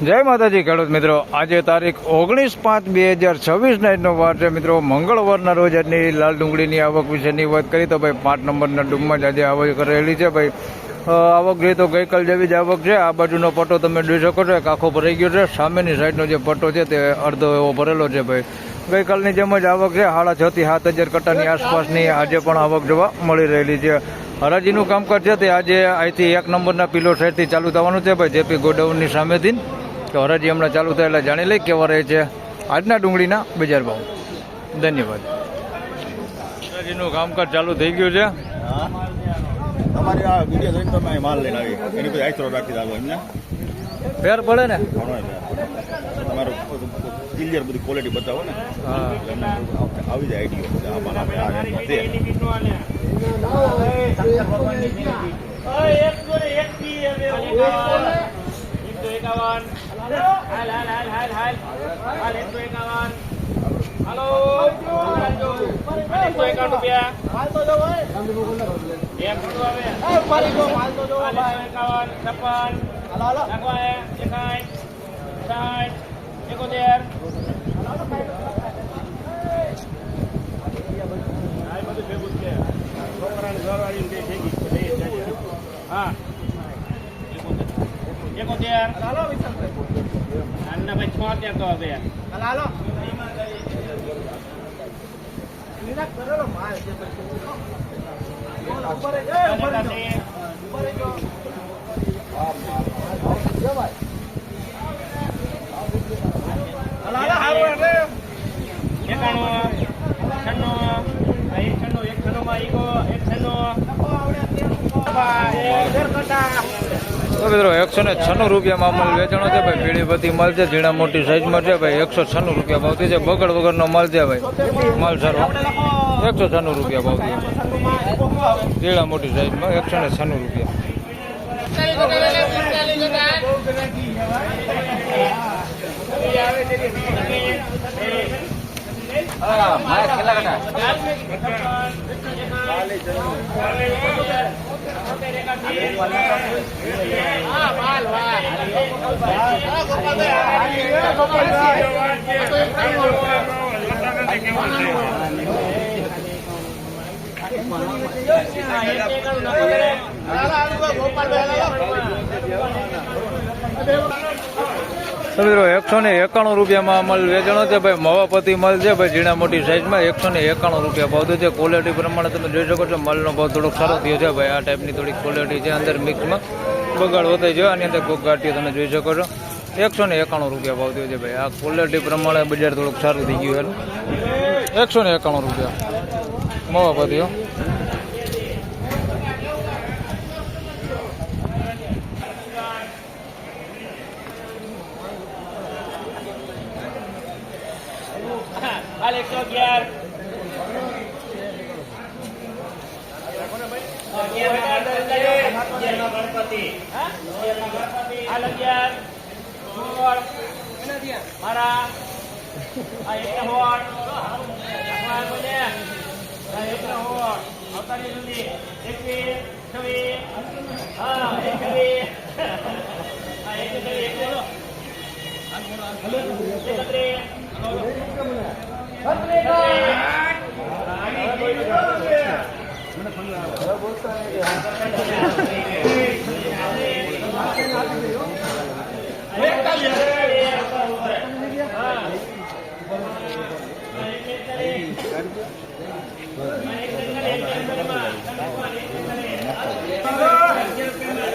જય માતાજી ખેડૂત મિત્રો, આજે તારીખ 19/5/2026 નાઈટનો વાર છે મિત્રો. મંગળવારના રોજ આજની લાલ ડુંગળીની આવક વિશેની વાત કરી તો ભાઈ 5 નંબરના ડુંગમાં જ આજે આવક કરેલી છે ભાઈ. આવક જોઈએ તો ગઈકાલ જેવી જ આવક છે. આ બાજુનો પટ્ટો તમે જોઈ શકો છો, આખો ભરાઈ ગયો છે. સામેની સાઈડનો જે પટ્ટો છે તે અડધો એવો ભરેલો છે ભાઈ. ગઈકાલની જેમ જ આવક છે. 6,500 થી 7,000 કટ્ટાની આસપાસની આજે પણ આવક જોવા મળી રહેલી છે. હરાજીનું કામકાજ છે તે આજે અહીંથી 1 નંબરના પિલો સાઈડથી ચાલુ થવાનું છે ભાઈ, જેપી ગોડાઉનની સામેથી. તો હરાજી હમણાં ચાલુ થાય એટલે જાણી લઈ કેવા રહે છે આજના ડુંગળીના બજાર ભાવ. ધન્યવાદ. હરાજીનું કામકાજ ચાલુ થઈ ગયું છે. તમારી આ વિડીયો જોઈને તમે માલ લઈને આવી એની બધી આઈથરો રાખી દાવો એમને ફેર પડે ને, તમારું ક્લિયર બધી ક્વોલિટી બતાવો ને. હા, આવી જાય આઈડિયો આમાં તો મિત્રો 196 રૂપિયામાં માલ વેચાણો છે ભાઈ. પીળી બધી માલ છે, ઝીણા મોટી સાઈઝમાં છે ભાઈ. 196 રૂપિયા ભાવથી છે. બગડ વગરનો માલ છે ભાઈ. માલ સારો 196 રૂપિયા ભાવથી. ઝીણા મોટી સાઈઝમાં 196 રૂપિયા. મિત્રો 191 રૂપિયામાં માલ વેચાણો છે ભાઈ. મવાપતિ માલ છે ભાઈ, ઝીણા મોટી સાઈઝમાં 191 રૂપિયા ભાવ છે. ક્વોલિટી પ્રમાણે તમે જોઈ શકો છો માલનો ભાવ થોડોક સારો થયો છે ભાઈ. આ ટાઈપની થોડીક ક્વોલિટી છે. અંદર મિક્સમાં બગાડ હોતા છે. આની અંદર કોક ગાંઠીઓ તમે જોઈ શકો છો. 191 રૂપિયા ભાવ થયો છે ભાઈ. આ ક્વોલિટી પ્રમાણે બજાર થોડુંક સારું થઈ ગયું એનું. 191 રૂપિયા મવાપતિઓ.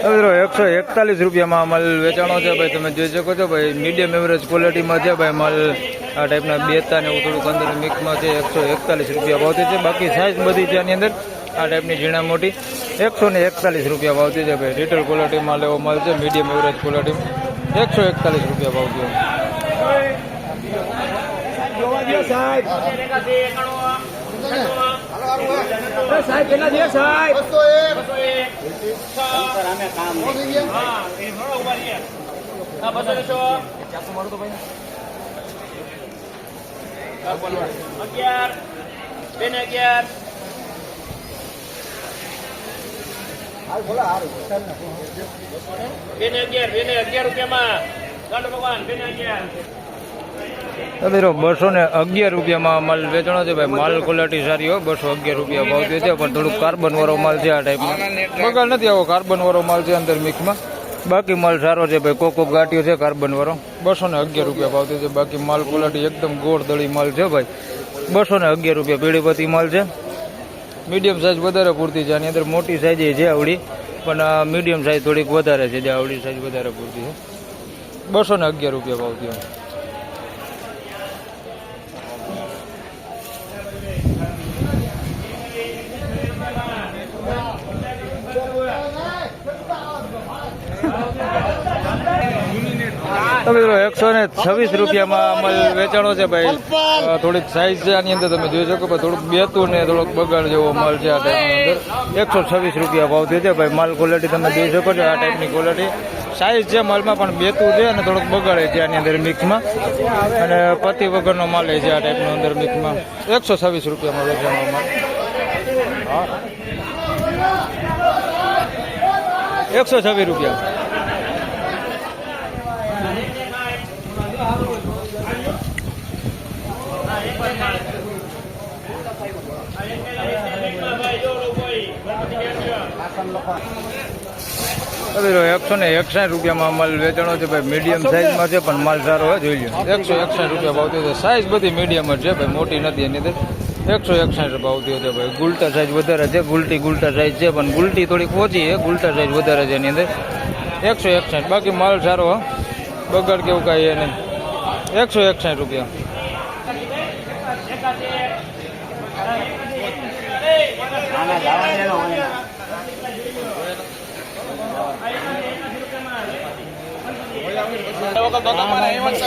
મિત્રો 141 રૂપિયામાં માલ વેચાણો છે ભાઈ. તમે જોઈ શકો છો ભાઈ. મીડિયમ એવરેજ ક્વોલિટીમાં છે ભાઈ માલ. આ ટાઈપના બેતા ને એવું થોડુંક અંદર મિક્સમાં છે. 141 રૂપિયા ભાવતી છે. બાકી સાઈઝ બધી છે આની અંદર. આ ટાઈપની ઝીણા મોટી 141 રૂપિયા ભાવતી છે ભાઈ. રિટેલ ક્વોલિટીમાં લેવો માલ છે. મીડિયમ એવરેજ ક્વોલિટી 141 રૂપિયા ભાવતી છે. સાહેબ કેટલા છે સાહેબ? 11 રૂપિયામાં તો મિત્રો 211 રૂપિયામાં માલ વેચાણો છે ભાઈ. માલ ક્વોલિટી સારી હોય. 211 રૂપિયા ભાવ થયો છે, પણ થોડુંક કાર્બન વાળો માલ છે. આ ટાઈપમાં બગાડ નથી, આવો કાર્બન વાળો માલ છે અંદર મિક્સમાં. બાકી માલ સારો છે ભાઈ. કોક ગાંઠિયો છે કાર્બન વાળો. 211 રૂપિયા ભાવ થયો છે. બાકી માલ ક્વોલિટી એકદમ ગોળ દળી માલ છે ભાઈ. 211 રૂપિયા પીળીપતિ માલ છે. મીડિયમ સાઇઝ વધારે પૂરતી છે. આની અંદર મોટી સાઇઝ છે આવડી, પણ મીડિયમ સાઇઝ થોડીક વધારે છે. જે આવડી સાઇઝ વધારે પૂરતી છે. 211 રૂપિયા ભાવ થયો. તો મિત્રો 126 રૂપિયામાં માલ વેચાણો છે ભાઈ. થોડીક સાઈઝ છે આની અંદર, તમે જોઈ શકો ભાઈ. થોડુંક બેતું ને થોડોક બગાડ જેવો માલ છે આ ટાઈપની અંદર. 126 રૂપિયા ભાવ થયો છે ભાઈ. માલ ક્વોલિટી તમે જોઈ શકો છો. આ ટાઈપની ક્વોલિટી સાઈઝ છે માલમાં, પણ બેતું છે અને થોડોક બગાડે છે આની અંદર મિક્સમાં. અને પતિ વગરનો માલ છે આ ટાઈપનો અંદર મિક્સમાં. 126 રૂપિયામાં વેચાણો માલ. 126 રૂપિયા. હવે 161 રૂપિયામાં માલ વેચાણો છે ભાઈ. મીડિયમ સાઇઝમાં છે, પણ માલ સારો હોય. જોઈ લો. 161 રૂપિયા ભાવ થયો છે. સાઇઝ બધી મીડિયમ જ છે ભાઈ, મોટી નથી એની અંદર. 161 ભાવ થયો છે ભાઈ. ગુલટા સાઇઝ વધારે છે. ગુલટા સાઇઝ છે, પણ ગુલટી થોડીક ઓછી છે. ગુલટા સાઇઝ વધારે છે એની અંદર. 161. બાકી માલ સારો હો, બગાડ કેવું કાંઈ એ નહીં. 161 રૂપિયા.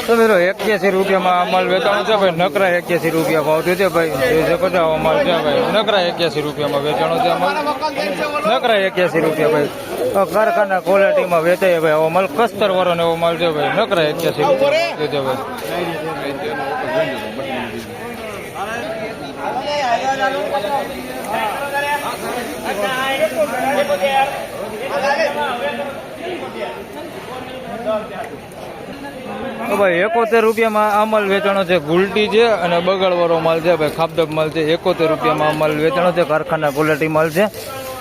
તો મિત્રો 81 રૂપિયામાં માલ વેચાણો છે ભાઈ. નકરા 81 રૂપિયા ભાવ થયો છે ભાઈ. જોઈ શકો છો આવો માલ છે ભાઈ. નકરા 81 રૂપિયામાં વેચાણો છે માલ. નકરા 81 રૂપિયા ભાઈ. કારખાના ક્વોલિટીમાં વેચાય ભાઈ. આવો માલ કસ્તર વાળો ને એવો માલ છે ભાઈ. નકરા 81 રૂપિયા છે ભાઈ. તો ભાઈ 71 રૂપિયામાં આ માલ વેચાણો છે. ગુલટી છે અને બગાડવાળો માલ છે ભાઈ. ખાબદબ માલ છે. 71 રૂપિયામાં આ માલ વેચાણો છે. કારખાના ક્વોલિટી માલ છે.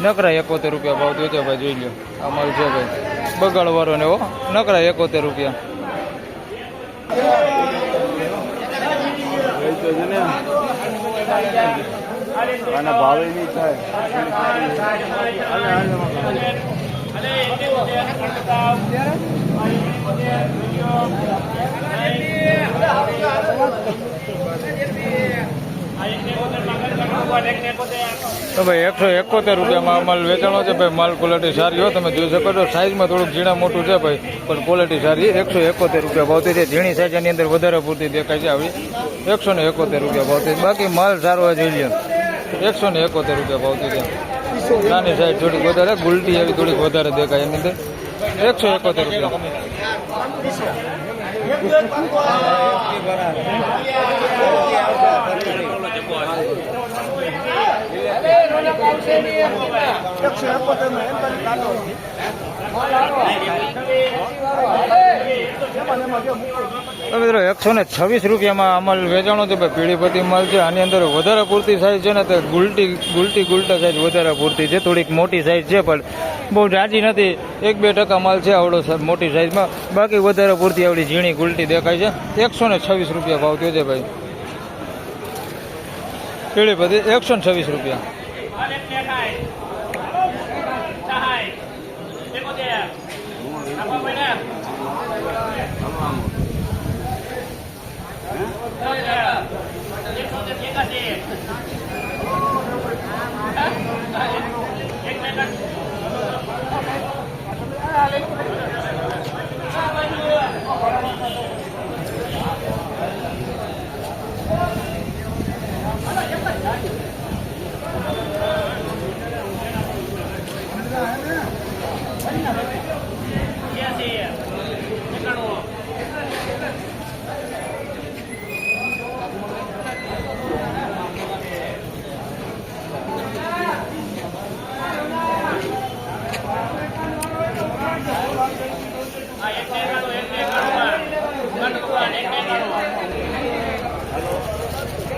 નકરા 71 રૂપિયા ભાવ થયો છે ભાઈ. જોઈ લો આ માલ છે ભાઈ. બગાડવાળો ને એવો. નકરા 71 રૂપિયા. આના ભાવે નહીં થાય. તો ભાઈ 171 રૂપિયામાં માલ વેચાણો છે ભાઈ. માલ ક્વોલિટી સારી હોય. તમે જોઈ શકો છો. સાઈઝમાં થોડુંક ઝીણા મોટું છે ભાઈ, પણ ક્વોલિટી સારી. 171 રૂપિયા ભાવતી છે. ઝીણી સાઈઝ એની અંદર વધારે પૂરતી દેખાય છે આવી. 171 રૂપિયા ભાવતી. બાકી માલ સારો હોય. જોઈ લો 171 રૂપિયા ભાવતી છે. નાની સાઈઝ થોડીક વધારે. ગુલટી એવી થોડીક વધારે દેખાય એની અંદર. 171 રૂપિયા. મિત્રો 126 રૂપિયામાં અમલ વેચાણો છે ભાઈ. પીળીપતિ માલ છે. આની અંદર વધારે પૂરતી સાઈઝ છે ને તે ગુલટા સાઈઝ વધારે પૂરતી છે. થોડીક મોટી સાઈઝ છે, પણ બહુ જાજી નથી. 1-2% માલ છે આવડો મોટી સાઈઝમાં. બાકી વધારે પૂરતી આવડી ઝીણી ગુલટી દેખાય છે. 126 રૂપિયા ભાવ થયો છે ભાઈ. પીળીપતિ 126 રૂપિયા.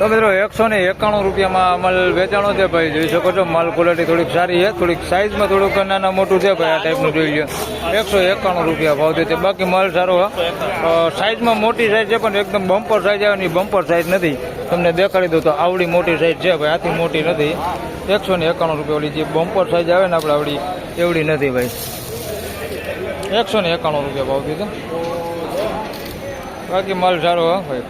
તો મિત્રો 191 રૂપિયામાં માલ વેચાણો છે ભાઈ, જોઈ શકો છો. માલ ક્વોલિટી થોડીક સારી છે, થોડીક સાઇઝમાં થોડુંક નાના મોટું છે ભાઈ. આ ટાઈપનું જોઈ લો, 191 રૂપિયા ભાવ છે. બાકી માલ સારો સાઇઝમાં મોટી સાઇઝ છે, પણ એકદમ બમ્પર સાઇઝ આવે ને બમ્પર સાઇઝ નથી. તમને દેખાડી દઉં તો આવડી મોટી સાઇઝ છે ભાઈ, આથી મોટી નથી. 191 રૂપિયા. ઓલી જે બમ્પર સાઇઝ આવે ને આપણે આવડી એવડી નથી ભાઈ. 191 રૂપિયા ભાવ દીધો. બાકી માલ સારો હા ભાઈ.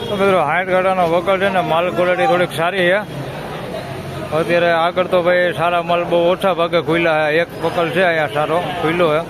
તો મિત્રો 60 ગાડાનો વકલ છે ને, માલ ક્વોલિટી થોડીક સારી છે. અત્યારે આગળ તો ભાઈ સારા માલ બહુ ઓછા ભાગે ખુલ્લા છે. એક વકલ છે અહીંયા સારો ખુલ્લો છે.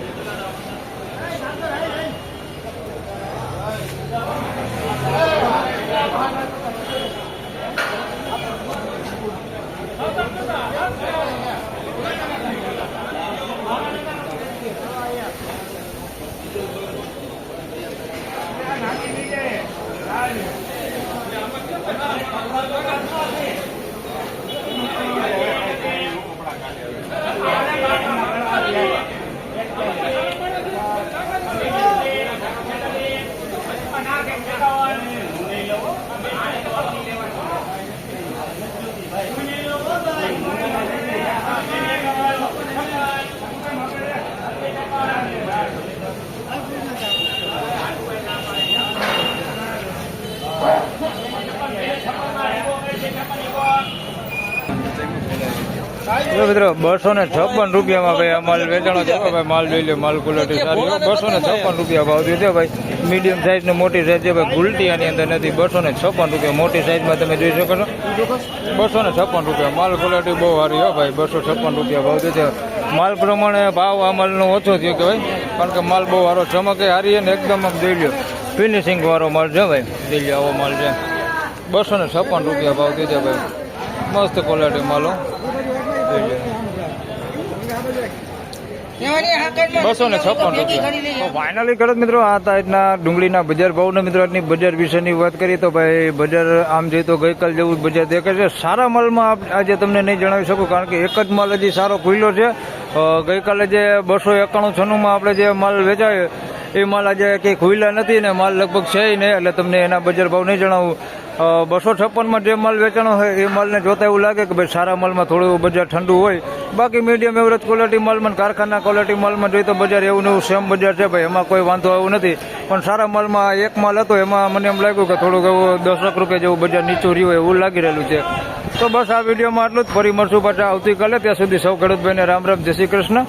મિત્રો 256 રૂપિયામાં ભાઈ આ માલ વેચાણો છે ભાઈ. માલ જોઈ લો, માલ ક્વોલિટી સારી. 256 રૂપિયા ભાવ દીધો ભાઈ. મીડિયમ સાઇઝ ને મોટી સાઇઝ છે ભાઈ. ગુલટી આની અંદર નથી. 256 રૂપિયા. મોટી સાઇઝમાં તમે જોઈ શકો છો. 256 રૂપિયા. માલ ક્વોલિટી બહુ સારી હો ભાઈ. 256 રૂપિયા ભાવ દીધો. માલ પ્રમાણે ભાવ આ માલનો ઓછો થયો કે ભાઈ, કારણ કે માલ બહુ સારો ચમકે હારી અને એકદમ આમ જોઈ લો ફિનિશિંગ વાળો માલ છે ભાઈ. જોઈ લો આવો માલ છે. 256 રૂપિયા ભાવ દીધો ભાઈ. મસ્ત ક્વોલિટી માલો. 256 રૂપિયા. ફાઇનલી કરો મિત્રો આ ટાઈપના ડુંગળીના બજાર ભાવના મિત્રો આજની બજાર વિશેની વાત કરીએ તો ભાઈ બજાર આમ જોઈએ તો ગઈકાલ જેવું બજાર દેખાય છે. સારા માલમાં આજે તમને નહીં જણાવી શકું, કારણ કે એક જ માલ હજી સારો ખુલ્લો છે. ગઈકાલે જે 291-96માં આપણે જે માલ વેચાયો એ માલ આજે કંઈ ખુલ્લા નથી ને માલ લગભગ છે નહીં, એટલે તમને એના બજાર ભાવ નહીં જણાવું. 256માં જે માલ વેચાણો હોય એ માલને જોતા એવું લાગે કે ભાઈ સારા માલમાં થોડું બજાર ઠંડુ હોય. બાકી મીડિયમ એવરેજ ક્વોલિટી માલમાં, કારખાના ક્વોલિટી માલમાં જોઈએ તો બજાર એવું ને એવું સેમ બજાર છે ભાઈ. એમાં કોઈ વાંધો એવું નથી. પણ સારા માલમાં એક માલ હતો એમાં મને એમ લાગ્યું કે થોડુંક એવું 10 લાખ રૂપિયા જેવું બજાર નીચું રહ્યું હોય એવું લાગી રહેલું છે. તો બસ આ વિડીયોમાં આટલું જ. ફરી મળશું પાછા આવતીકાલે. ત્યાં સુધી સૌ ખેડૂતભાઈને રામ રામ, જય શ્રી કૃષ્ણ.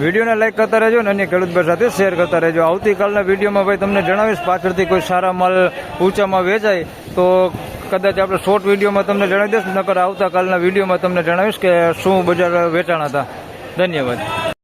વિડીયોને લાઈક કરતા રહેજો અને અન્ય ખેડૂતભાઈ સાથે શેર કરતા રહેજો. આવતીકાલના વિડીયોમાં ભાઈ તમને જણાવીશ પાછળથી કોઈ સારા માલ ઊંચામાં વેચાય તો કદાચ આપણે શોર્ટ વિડીયોમાં તમને જણાવી દઈશ. નકર આવતાકાલના વિડીયોમાં તમને જણાવીશ કે શું બજાર વેચાણ હતા. ધન્યવાદ.